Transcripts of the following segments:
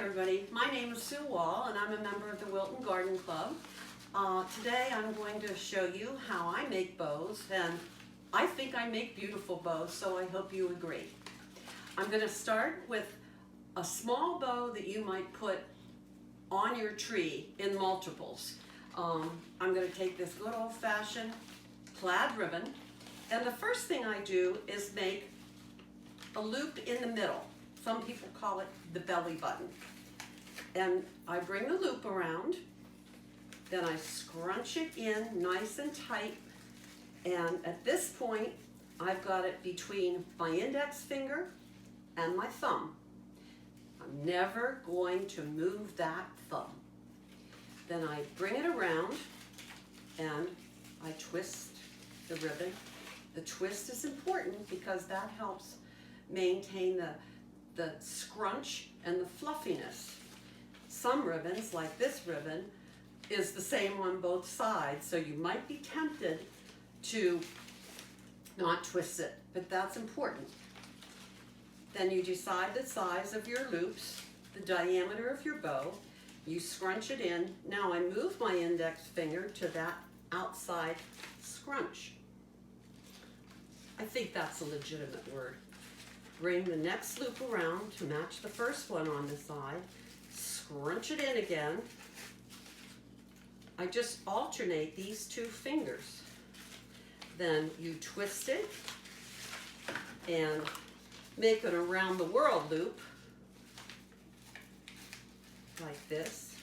everybody. My name is Sue Wall and I'm a member of the Wilton Garden Club. Today I'm going to show you how I make bows, and I think I make beautiful bows, so I hope you agree. I'm going to start with a small bow that you might put on your tree in multiples. I'm going to take this good old-fashioned plaid ribbon, and the first thing I do is make a loop in the middle. Some people call it the belly button. And I bring the loop around, then I scrunch it in nice and tight, and at this point I've got it between my index finger and my thumb. I'm never going to move that thumb. Then I bring it around and I twist the ribbon. The twist is important because that helps maintain the scrunch and the fluffiness. Some ribbons, like this ribbon, is the same on both sides, so you might be tempted to not twist it, but that's important. Then you decide the size of your loops, the diameter of your bow, you scrunch it in. Now I move my index finger to that outside scrunch. I think that's a legitimate word. Bring the next loop around to match the first one on the side, scrunch it in again. I just alternate these two fingers. Then you twist it and make an around the world loop like this.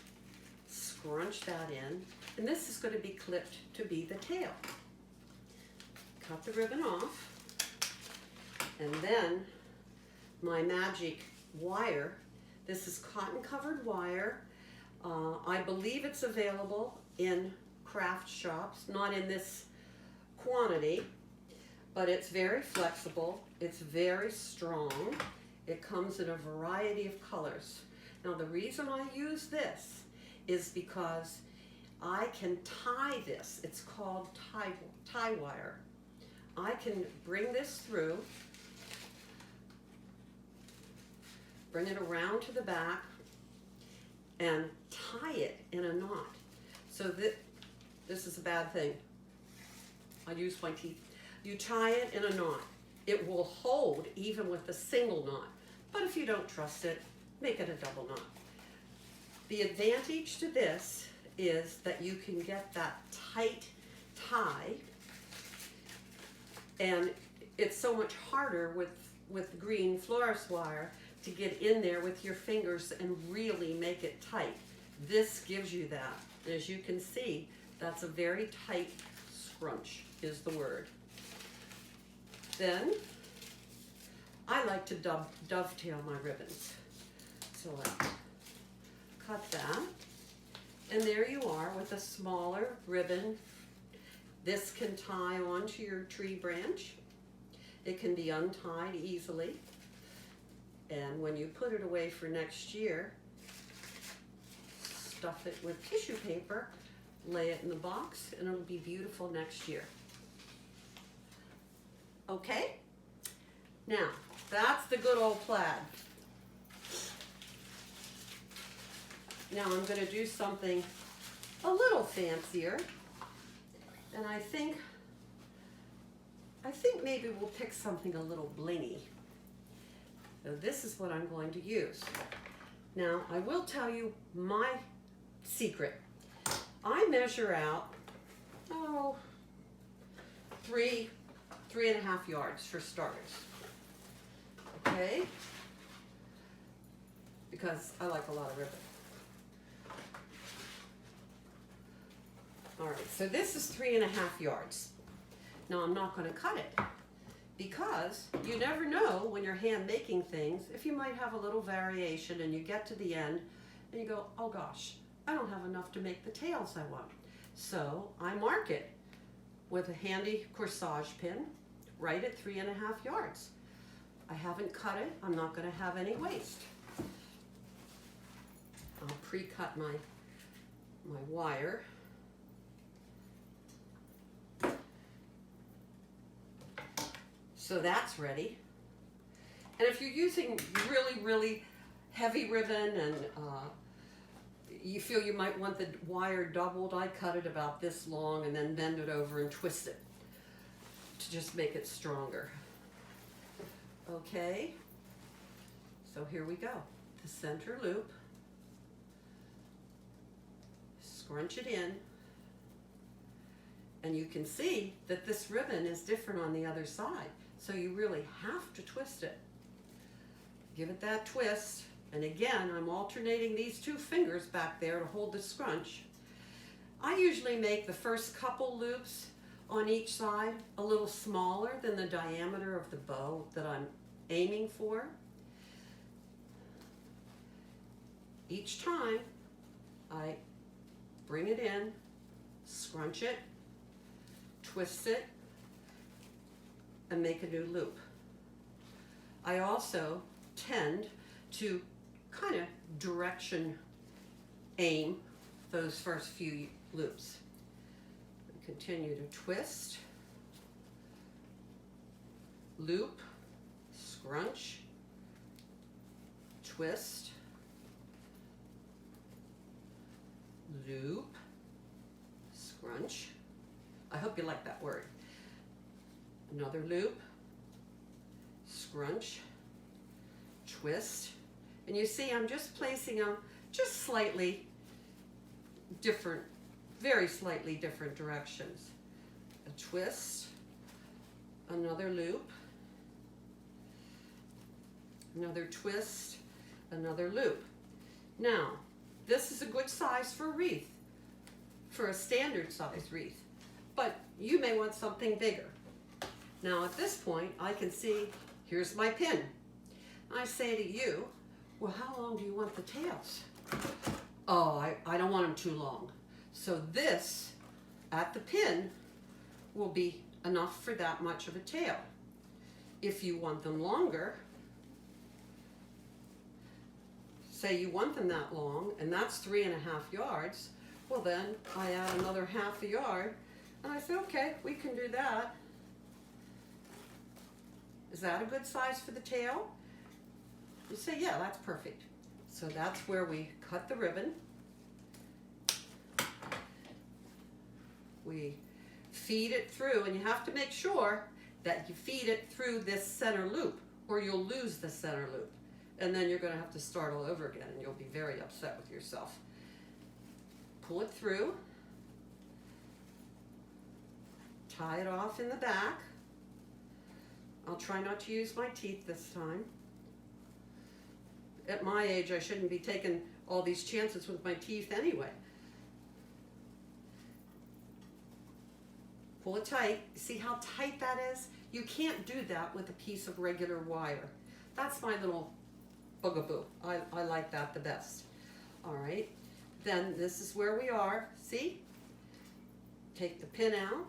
Scrunch that in, and this is going to be clipped to be the tail. Cut the ribbon off, and then my magic wire. This is cotton covered wire. I believe it's available in craft shops, not in this quantity, but it's very flexible, it's very strong, it comes in a variety of colors. Now the reason I use this is because I can tie this. It's called tie wire. I can bring this through, bring it around to the back, and tie it in a knot. So this is a bad thing. I use my teeth. You tie it in a knot. It will hold even with a single knot. But if you don't trust it, make it a double knot. The advantage to this is that you can get that tight tie, and it's so much harder with green florist wire to get in there with your fingers and really make it tight. This gives you that. As you can see, that's a very tight scrunch is the word. Then I like to dovetail my ribbons. So I cut that, and there you are with a smaller ribbon. This can tie onto your tree branch. It can be untied easily. And when you put it away for next year, stuff it with tissue paper, lay it in the box, and it'll be beautiful next year. Okay? Now, that's the good old plaid. Now I'm going to do something a little fancier, and I think maybe we'll pick something a little blingy. So this is what I'm going to use. Now, I will tell you my secret. I measure out, three and a half yards for starters. Okay? Because I like a lot of ribbon. All right, so this is 3.5 yards. Now I'm not going to cut it, because you never know when you're hand making things if you might have a little variation and you get to the end and you go, oh gosh, I don't have enough to make the tails I want. So I mark it with a handy corsage pin right at 3.5 yards. I haven't cut it. I'm not going to have any waste. I'll pre-cut my wire. So that's ready. And if you're using really, really heavy ribbon and you feel you might want the wire doubled, I cut it about this long and then bend it over and twist it to just make it stronger. Okay, so here we go. The center loop, scrunch it in, and you can see that this ribbon is different on the other side, so you really have to twist it. Give it that twist, and again, I'm alternating these two fingers back there to hold the scrunch. I usually make the first couple loops on each side a little smaller than the diameter of the bow that I'm aiming for. Each time I bring it in, scrunch it, twist it, and make a new loop. I also tend to kind of direction aim those first few loops. Continue to twist, loop, scrunch, twist, loop, scrunch. I hope you like that word. Another loop, scrunch, twist. And you see I'm just placing them just slightly different, very slightly different directions. A twist, another loop, another twist, another loop. Now, this is a good size for a wreath, for a standard size wreath, but you may want something bigger. Now at this point, I can see, here's my pin. I say to you, well, how long do you want the tails? Oh, I don't want them too long. So this, at the pin, will be enough for that much of a tail. If you want them longer, say you want them that long, and that's 3.5 yards, well then I add another ½ a yard, and I say, okay, we can do that. Is that a good size for the tail? You say, yeah, that's perfect. So that's where we cut the ribbon. We feed it through, and you have to make sure that you feed it through this center loop, or you'll lose the center loop. And then you're going to have to start all over again, and you'll be very upset with yourself. Pull it through. Tie it off in the back. I'll try not to use my teeth this time. At my age, I shouldn't be taking all these chances with my teeth anyway. Pull it tight. See how tight that is? You can't do that with a piece of regular wire. That's my little bugaboo. I like that the best. All right, then this is where we are. See? Take the pin out.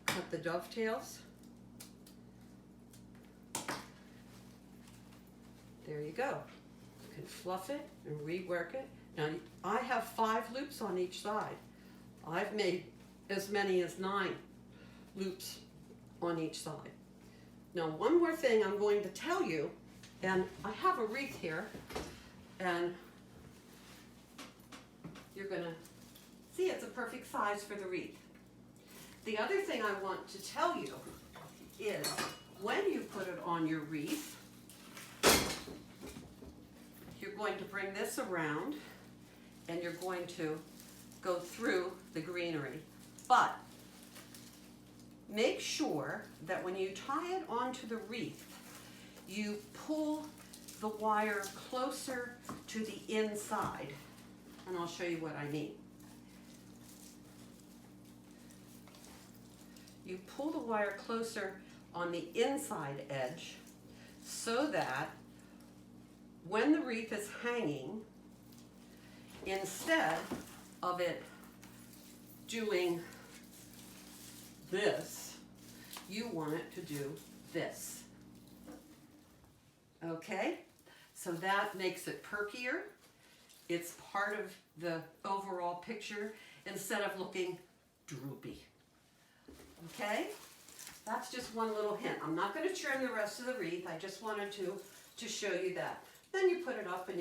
Cut the dovetails. There you go. You can fluff it and rework it. Now, I have 5 loops on each side. I've made as many as 9 loops on each side. Now, one more thing I'm going to tell you, and I have a wreath here, and you're going to see it's a perfect size for the wreath. The other thing I want to tell you is when you put it on your wreath, you're going to bring this around and you're going to go through the greenery. But make sure that when you tie it onto the wreath, you pull the wire closer to the inside. And I'll show you what I mean. You pull the wire closer on the inside edge so that when the wreath is hanging, instead of it doing this, you want it to do this. Okay? So that makes it perkier. It's part of the overall picture instead of looking droopy. Okay? that's just one little hint. I'm not going to trim the rest of the wreath. I just wanted to show you that. Then you put it up and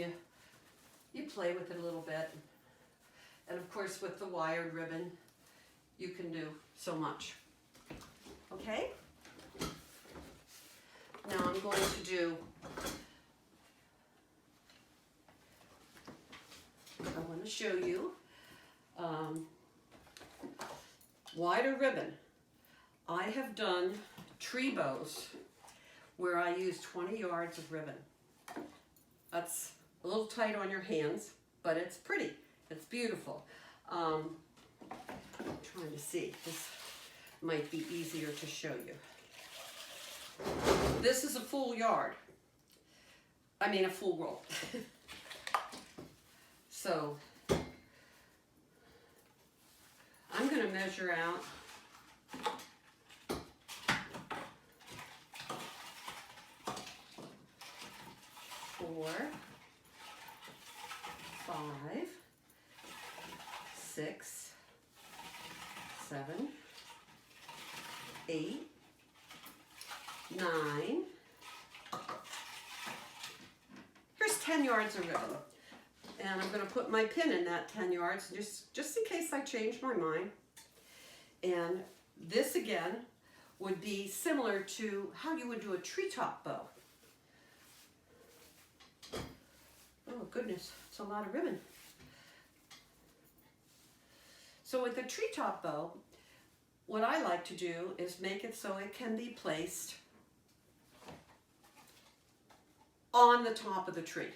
you play with it a little bit. And of course with the wired ribbon, you can do so much. Okay? Now I'm going to do, I want to show you wider ribbon. I have done tree bows where I use 20 yards of ribbon. That's a little tight on your hands, but it's pretty. It's beautiful. I'm trying to see. This might be easier to show you. This is a full yard. I mean a full roll. So I'm going to measure out 4, 5, 6, 7, 8, 9. Here's 10 yards of ribbon. And I'm going to put my pin in that 10 yards just in case I change my mind. And this again would be similar to how you would do a treetop bow. Oh goodness, it's a lot of ribbon. So with the treetop bow, what I like to do is make it so it can be placed on the top of the tree.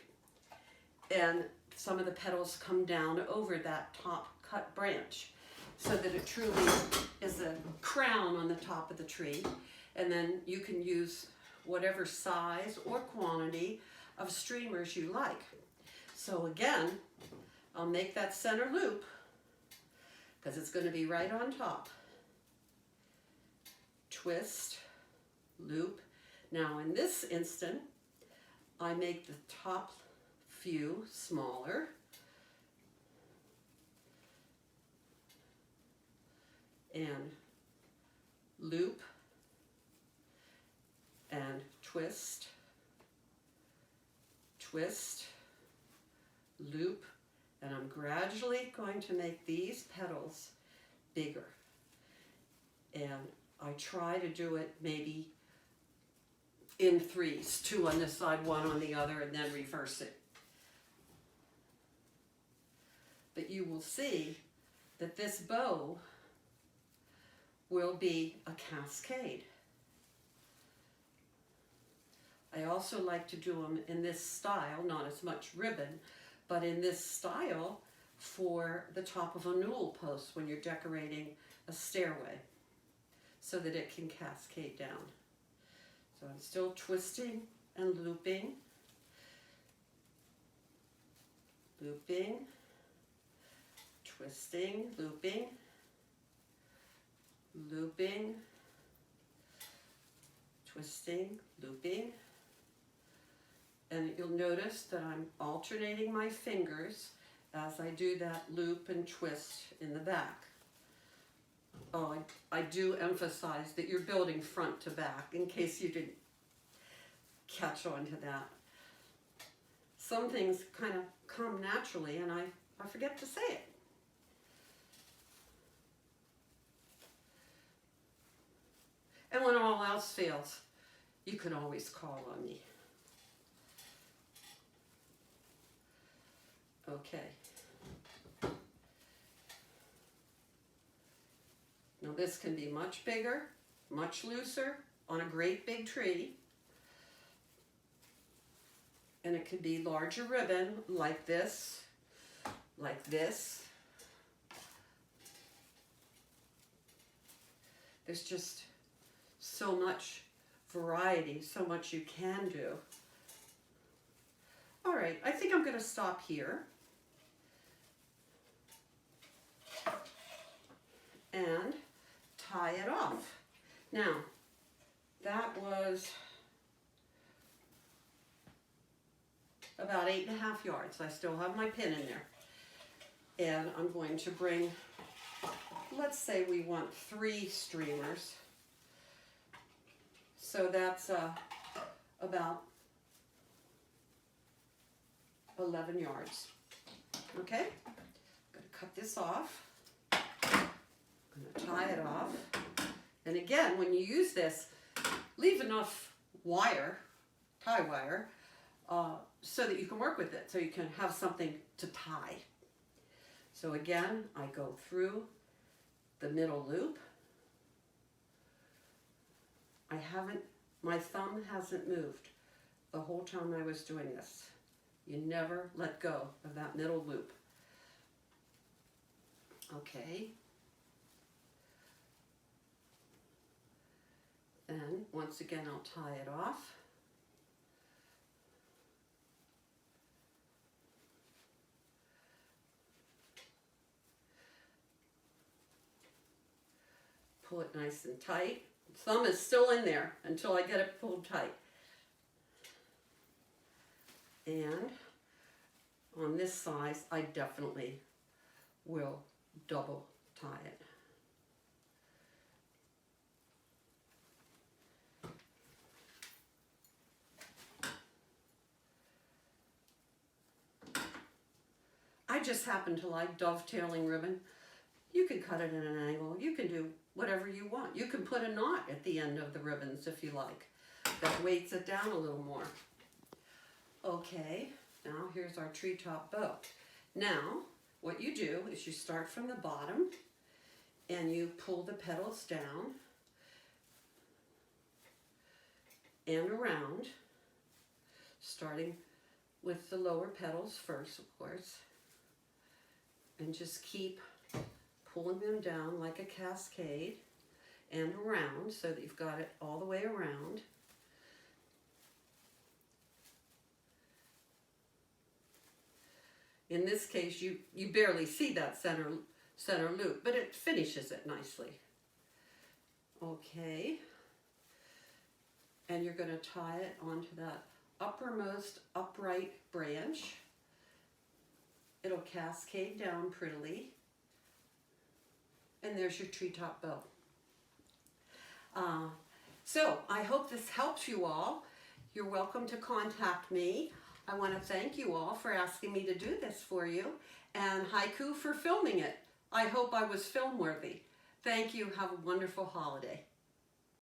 And some of the petals come down over that top cut branch so that it truly is a crown on the top of the tree. And then you can use whatever size or quantity of streamers you like. So again, I'll make that center loop because it's going to be right on top. Twist, loop. Now in this instant, I make the top few smaller. And loop and twist, twist, loop, and I'm gradually going to make these petals bigger. And I try to do it maybe in threes, 2 on this side, 1 on the other, and then reverse it. But you will see that this bow will be a cascade. I also like to do them in this style, not as much ribbon, but in this style for the top of a newel post when you're decorating a stairway so that it can cascade down. So I'm still twisting and looping, looping, twisting, looping, looping, twisting, looping. And you'll notice that I'm alternating my fingers as I do that loop and twist in the back. Oh, I do emphasize that you're building front to back in case you didn't catch on to that. Some things kind of come naturally and I forget to say it. And when all else fails, you can always call on me. Okay. Now this can be much bigger, much looser on a great big tree. And it can be larger ribbon like this, like this. There's just so much variety, so much you can do. All right, I think I'm going to stop here. And tie it off. Now, that was about 8.5 yards. I still have my pin in there. And I'm going to bring, let's say we want 3 streamers. So that's about 11 yards. Okay, I'm going to cut this off. I'm going to tie it off. And again, when you use this, leave enough wire, tie wire, so that you can work with it, so you can have something to tie. So again, I go through the middle loop. My thumb hasn't moved the whole time I was doing this. You never let go of that middle loop. Okay. Then, once again, I'll tie it off. Pull it nice and tight. Thumb is still in there until I get it pulled tight. And on this size, I definitely will double tie it. I just happen to like dovetailing ribbon. You can cut it at an angle. You can do whatever you want. You can put a knot at the end of the ribbons if you like. That weights it down a little more. Okay, now here's our treetop bow. Now, what you do is you start from the bottom and you pull the petals down and around, starting with the lower petals first, of course, and just keep pulling them down like a cascade and around so that you've got it all the way around. In this case, you barely see that center loop, but it finishes it nicely. Okay. And you're going to tie it onto that uppermost upright branch. It'll cascade down prettily. And there's your treetop bow. So I hope this helps you all. You're welcome to contact me. I want to thank you all for asking me to do this for you, and Haiku for filming it. I hope I was film worthy. Thank you. Have a wonderful holiday.